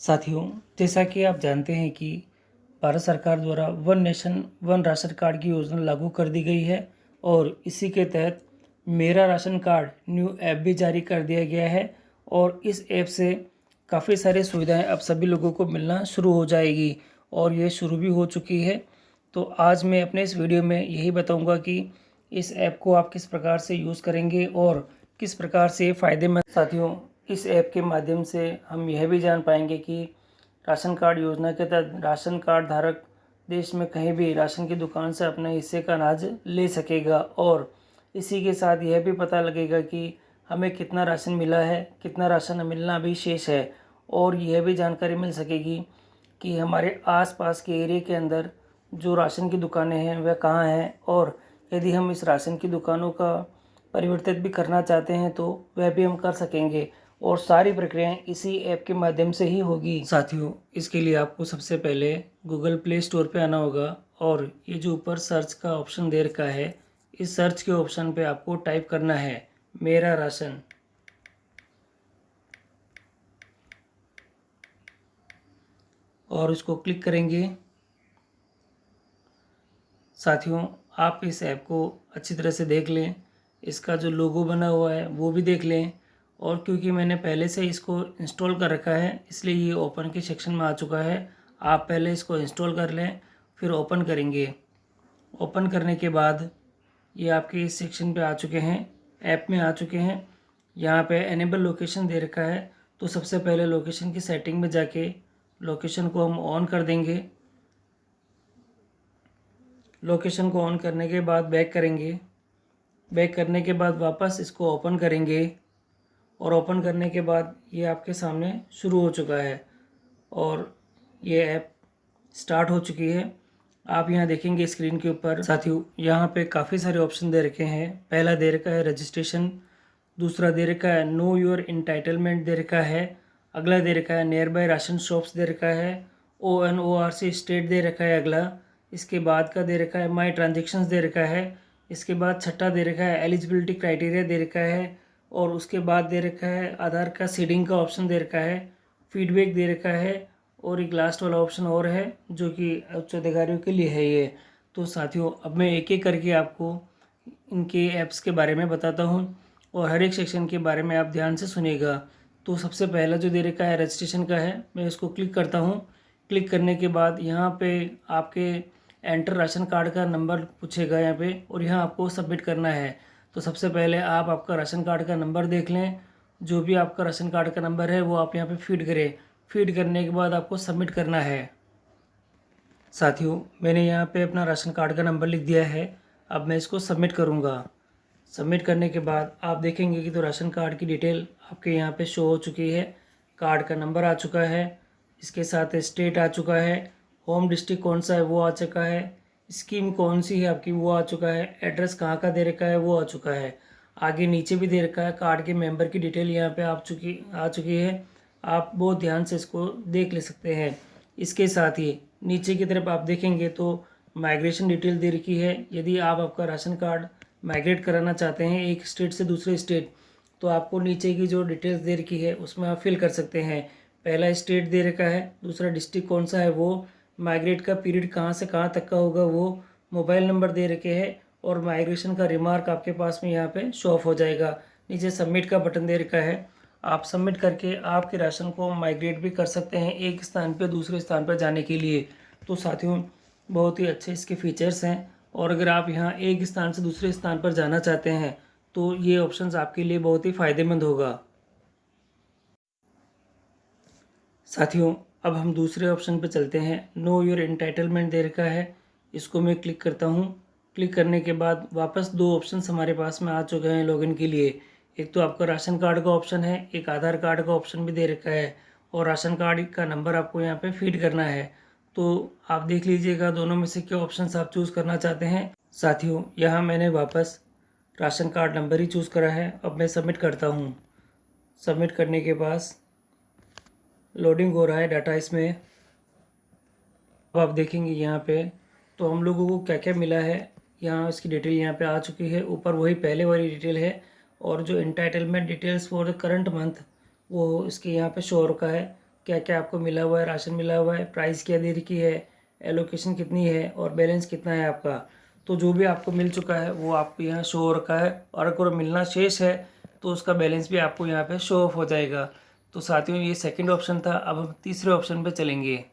साथियों, जैसा कि आप जानते हैं कि भारत सरकार द्वारा one nation one ration card की योजना लागू कर दी गई है और इसी के तहत मेरा राशन कार्ड न्यू ऐप भी जारी कर दिया गया है और इस ऐप से काफ़ी सारी सुविधाएं अब सभी लोगों को मिलना शुरू हो जाएगी और ये शुरू भी हो चुकी है। तो आज मैं अपने इस वीडियो में यही बताऊंगा कि इस ऐप को आप किस प्रकार से यूज़ करेंगे और किस प्रकार से फ़ायदेमंद। साथियों, इस ऐप के माध्यम से हम यह भी जान पाएंगे कि राशन कार्ड योजना के तहत राशन कार्ड धारक देश में कहीं भी राशन की दुकान से अपने हिस्से का अनाज ले सकेगा और इसी के साथ यह भी पता लगेगा कि हमें कितना राशन मिला है, कितना राशन मिलना अभी शेष है और यह भी जानकारी मिल सकेगी कि हमारे आसपास के एरिया के अंदर जो राशन की दुकानें हैं वह कहाँ हैं और यदि हम इस राशन की दुकानों का परिवर्तित भी करना चाहते हैं तो वह भी हम कर सकेंगे और सारी प्रक्रियाएं इसी ऐप के माध्यम से ही होगी। साथियों, इसके लिए आपको सबसे पहले गूगल प्ले स्टोर पे आना होगा और ये जो ऊपर सर्च का ऑप्शन दे रखा है, इस सर्च के ऑप्शन पे आपको टाइप करना है मेरा राशन और उसको क्लिक करेंगे। साथियों, आप इस ऐप को अच्छी तरह से देख लें, इसका जो लोगो बना हुआ है वो भी देख लें और क्योंकि मैंने पहले से इसको इंस्टॉल कर रखा है इसलिए ये ओपन के सेक्शन में आ चुका है। आप पहले इसको इंस्टॉल कर लें फिर ओपन करेंगे। ओपन करने के बाद ये आपके इस सेक्शन पे आ चुके हैं, ऐप में आ चुके हैं। यहाँ पे एनेबल लोकेशन दे रखा है तो सबसे पहले लोकेशन की सेटिंग में जाके लोकेशन को हम ऑन कर देंगे। लोकेशन को ऑन करने के बाद बैक करेंगे। बैक करने के बाद वापस इसको ओपन करेंगे और ओपन करने के बाद ये आपके सामने शुरू हो चुका है और ये ऐप स्टार्ट हो चुकी है। आप यहाँ देखेंगे स्क्रीन के ऊपर। साथियों, यहाँ पे काफ़ी सारे ऑप्शन दे रखे हैं। पहला दे रखा है रजिस्ट्रेशन, दूसरा दे रखा है नो योर इंटाइटलमेंट दे रखा है, अगला दे रखा है नियर बाय राशन शॉप्स दे रखा है, ONORC स्टेट दे रखा है अगला। इसके बाद का दे रखा है माई ट्रांजेक्शन्स दे रखा है। इसके बाद छठा दे रखा है एलिजिबिलिटी क्राइटेरिया दे रखा है और उसके बाद दे रखा है आधार का सीडिंग का ऑप्शन दे रखा है, फीडबैक दे रखा है और एक लास्ट वाला ऑप्शन और है जो कि उच्च अधिकारियों के लिए है ये। तो साथियों, अब मैं एक एक करके आपको इनके ऐप्स के बारे में बताता हूँ और हर एक सेक्शन के बारे में आप ध्यान से सुनिएगा। तो सबसे पहला जो दे रखा है रजिस्ट्रेशन का है, मैं इसको क्लिक करता हूँ। क्लिक करने के बाद यहाँ पे आपके एंटर राशन कार्ड का नंबर पूछेगा यहाँ पे और यहाँ आपको सबमिट करना है। तो सबसे पहले आप आपका राशन कार्ड का नंबर देख लें, जो भी आपका राशन कार्ड का नंबर है वो आप यहाँ पे फीड करें। फीड करने के बाद आपको सबमिट करना है। साथियों, मैंने यहाँ पे अपना राशन कार्ड का नंबर लिख दिया है। अब मैं इसको सबमिट करूँगा। सबमिट करने के बाद आप देखेंगे कि तो राशन कार्ड की डिटेल आपके यहाँ पे शो हो चुकी है। कार्ड का नंबर आ चुका है, इसके साथ स्टेट आ चुका है, होम डिस्ट्रिक्ट कौन सा है वो आ चुका है, स्कीम कौन सी है आपकी वो आ चुका है, एड्रेस कहाँ का दे रखा है वो आ चुका है। आगे नीचे भी दे रखा है कार्ड के मेंबर की डिटेल यहाँ पे आ चुकी है। आप बहुत ध्यान से इसको देख ले सकते हैं। इसके साथ ही नीचे की तरफ आप देखेंगे तो माइग्रेशन डिटेल दे रखी है। यदि आप आपका राशन कार्ड माइग्रेट कराना चाहते हैं एक स्टेट से दूसरे स्टेट, तो आपको नीचे की जो डिटेल्स दे रखी है उसमें आप फिल कर सकते हैं। पहला स्टेट दे रखा है, दूसरा डिस्ट्रिक्ट कौन सा है वो, माइग्रेट का पीरियड कहाँ से कहाँ तक का होगा वो, मोबाइल नंबर दे रखे हैं और माइग्रेशन का रिमार्क आपके पास में यहाँ पे शो ऑफ हो जाएगा। नीचे सबमिट का बटन दे रखा है, आप सबमिट करके आपके राशन को माइग्रेट भी कर सकते हैं एक स्थान पे दूसरे स्थान पर जाने के लिए। तो साथियों, बहुत ही अच्छे इसके फीचर्स हैं और अगर आप यहाँ एक स्थान से दूसरे स्थान पर जाना चाहते हैं तो ये ऑप्शंस आपके लिए बहुत ही फ़ायदेमंद होगा। साथियों, अब हम दूसरे ऑप्शन पर चलते हैं। नो योर एंटाइटलमेंट दे रखा है, इसको मैं क्लिक करता हूँ। क्लिक करने के बाद वापस दो ऑप्शंस हमारे पास में आ चुके हैं लॉगिन के लिए। एक तो आपका राशन कार्ड का ऑप्शन है, एक आधार कार्ड का ऑप्शन भी दे रखा है और राशन कार्ड का नंबर आपको यहाँ पे फीड करना है। तो आप देख लीजिएगा दोनों में से क्या ऑप्शंस आप चूज़ करना चाहते हैं। साथियों, यहाँ मैंने वापस राशन कार्ड नंबर ही चूज़ करा है। अब मैं सबमिट करता हूँ। सबमिट करने के बाद लोडिंग हो रहा है डाटा इसमें। अब आप देखेंगे यहाँ पे तो हम लोगों को क्या क्या मिला है, यहाँ इसकी डिटेल यहाँ पे आ चुकी है। ऊपर वही पहले वाली डिटेल है और जो entitlement details for the current month वो इसके यहाँ पे शो हो रखा है क्या क्या आपको मिला हुआ है, राशन मिला हुआ है, प्राइस क्या दे रखी है, एलोकेशन कितनी है और बैलेंस कितना है आपका। तो जो भी आपको मिल चुका है वो आपको यहाँ शो हो रखा है, और अगर मिलना शेष है तो उसका बैलेंस भी आपको यहाँ पे शो ऑफ हो जाएगा। तो साथियों, ये सेकंड ऑप्शन था। अब हम तीसरे ऑप्शन पे चलेंगे।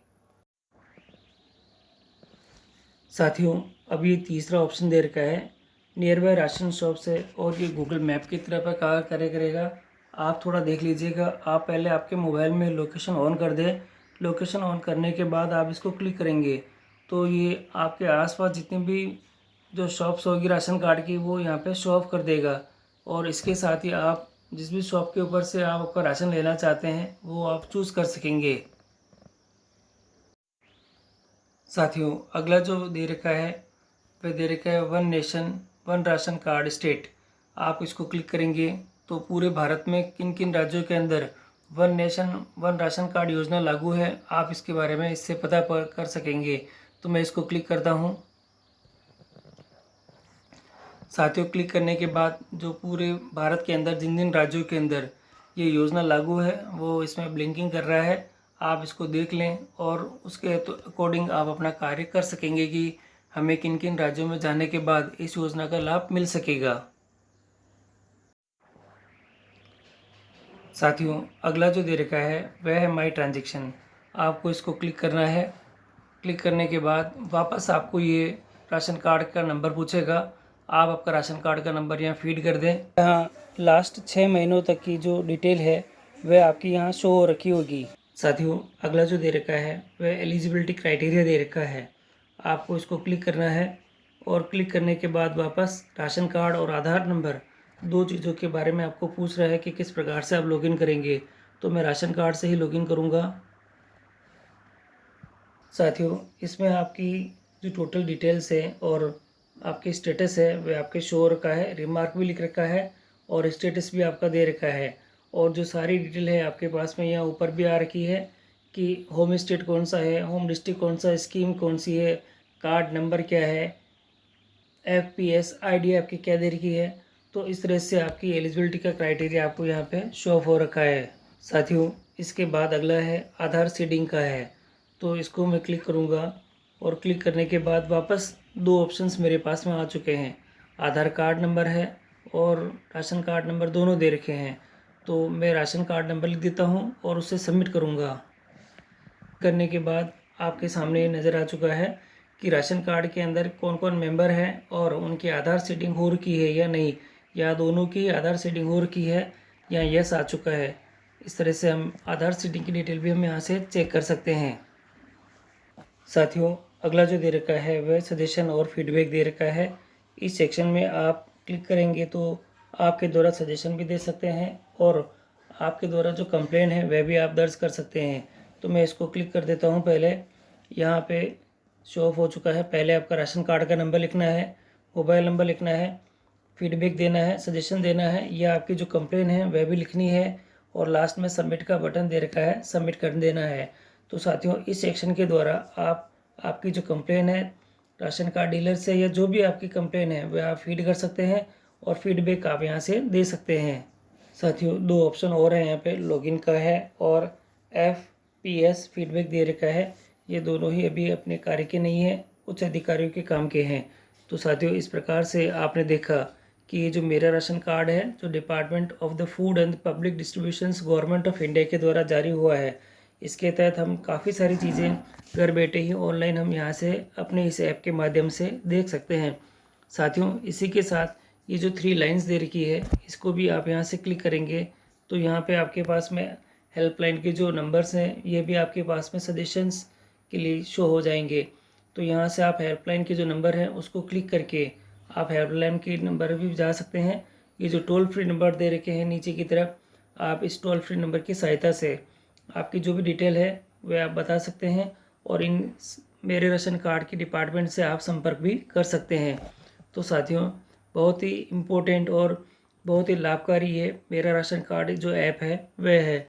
साथियों, अब ये तीसरा ऑप्शन दे रखा है नियर बाय राशन शॉप से, और ये गूगल मैप की तरफ कहाँ करेगा। आप थोड़ा देख लीजिएगा। आप पहले आपके मोबाइल में लोकेशन ऑन कर दें। लोकेशन ऑन करने के बाद आप इसको क्लिक करेंगे तो ये आपके आसपास जितनी भी जो शॉप्स होगी राशन कार्ड की वो यहाँ पे शो ऑफ कर देगा। और इसके साथ ही आप जिस भी शॉप के ऊपर से आप आपका राशन लेना चाहते हैं वो आप चूज़ कर सकेंगे। साथियों, अगला जो दे रखा है वह दे रखा है one nation one ration card state. आप इसको क्लिक करेंगे तो पूरे भारत में किन किन राज्यों के अंदर one nation one ration card योजना लागू है, आप इसके बारे में इससे पता कर सकेंगे। तो मैं इसको क्लिक करता हूँ। साथियों, क्लिक करने के बाद जो पूरे भारत के अंदर जिन जिन राज्यों के अंदर ये योजना लागू है वो इसमें ब्लिंकिंग कर रहा है। आप इसको देख लें और उसके अकॉर्डिंग आप अपना कार्य कर सकेंगे कि हमें किन किन राज्यों में जाने के बाद इस योजना का लाभ मिल सकेगा। साथियों, अगला जो दे रखा है वह है माई ट्रांजेक्शन। आपको इसको क्लिक करना है। क्लिक करने के बाद वापस आपको ये राशन कार्ड का नंबर पूछेगा। आप आपका राशन कार्ड का नंबर यहाँ फीड कर दें। यहाँ लास्ट 6 महीनों तक की जो डिटेल है वह आपकी यहाँ शो हो रखी होगी। साथियों, अगला जो दे रखा है वह एलिजिबिलिटी क्राइटेरिया दे रखा है। आपको इसको क्लिक करना है और क्लिक करने के बाद वापस राशन कार्ड और आधार नंबर, दो चीज़ों के बारे में आपको पूछ रहा है कि किस प्रकार से आप लॉगिन करेंगे। तो मैं राशन कार्ड से ही लॉगिन करूँगा। साथियों, इसमें आपकी जो टोटल डिटेल्स है और आपकी स्टेटस है वह आपके शो हो रखा है, रिमार्क भी लिख रखा है और स्टेटस भी आपका दे रखा है। और जो सारी डिटेल है आपके पास में यहाँ ऊपर भी आ रखी है कि होम स्टेट कौन सा है, होम डिस्ट्रिक्ट कौन सा, स्कीम कौन सी है, कार्ड नंबर क्या है, FPS ID आपकी क्या दे रखी है। तो इस तरह से आपकी एलिजिबिलिटी का क्राइटेरिया आपको यहाँ पे शो ऑफ हो रखा है। साथियों, इसके बाद अगला है आधार सीडिंग का है। तो इसको मैं क्लिक करूँगा और क्लिक करने के बाद वापस दो ऑप्शंस मेरे पास में आ चुके हैं। आधार कार्ड नंबर है और राशन कार्ड नंबर दोनों दे रखे हैं। तो मैं राशन कार्ड नंबर लिख देता हूँ और उसे सबमिट करूँगा। करने के बाद आपके सामने ये नज़र आ चुका है कि राशन कार्ड के अंदर कौन कौन मेंबर हैं और उनकी आधार सीडिंग हो रखी है या नहीं, या दोनों की आधार सीडिंग हो रखी है या यस आ चुका है। इस तरह से हम आधार सीडिंग की डिटेल भी हम यहाँ से चेक कर सकते हैं। साथियों, अगला जो दे रखा है वह सजेशन और फीडबैक दे रखा है। इस सेक्शन में आप क्लिक करेंगे तो आपके द्वारा सजेशन भी दे सकते हैं और आपके द्वारा जो कंप्लेन है वह भी आप दर्ज कर सकते हैं। तो मैं इसको क्लिक कर देता हूँ। पहले यहाँ पे शो ऑफ हो चुका है। पहले आपका राशन कार्ड का नंबर लिखना है, मोबाइल नंबर लिखना है, फीडबैक देना है, सजेशन देना है, या आपकी जो कंप्लेन है वह भी लिखनी है, और लास्ट में सबमिट का बटन दे रखा है, सबमिट कर देना है। तो साथियों, इस सेक्शन के द्वारा आप आपकी जो कंप्लेन है राशन कार्ड डीलर से या जो भी आपकी कंप्लेन है वह आप फीड कर सकते हैं और फीडबैक आप यहाँ से दे सकते हैं। साथियों, दो ऑप्शन और हैं यहाँ पे, लॉगिन का है और FPS फीडबैक दे रखा है। ये दोनों ही अभी अपने कार्य के नहीं है, उच्च अधिकारियों के काम के हैं। तो साथियों, इस प्रकार से आपने देखा कि ये जो मेरा राशन कार्ड है जो department of the food and public distributions government of India के द्वारा जारी हुआ है। इसके तहत हम काफ़ी सारी चीज़ें घर बैठे ही ऑनलाइन हम यहाँ से अपने इस ऐप के माध्यम से देख सकते हैं। साथियों, इसी के साथ ये जो 3 लाइंस दे रखी है इसको भी आप यहाँ से क्लिक करेंगे तो यहाँ पे आपके पास में हेल्पलाइन के जो नंबर्स हैं ये भी आपके पास में सजेशंस के लिए शो हो जाएंगे। तो यहाँ से आप हेल्पलाइन के जो नंबर हैं उसको क्लिक करके आप हेल्पलाइन के नंबर भी जा सकते हैं। ये जो टोल फ्री नंबर दे रखे हैं नीचे की तरफ, आप इस टोल फ्री नंबर की सहायता से आपकी जो भी डिटेल है वह आप बता सकते हैं और इन मेरे राशन कार्ड के डिपार्टमेंट से आप संपर्क भी कर सकते हैं। तो साथियों, बहुत ही इम्पोर्टेंट और बहुत ही लाभकारी ये मेरा राशन कार्ड जो ऐप है वह है।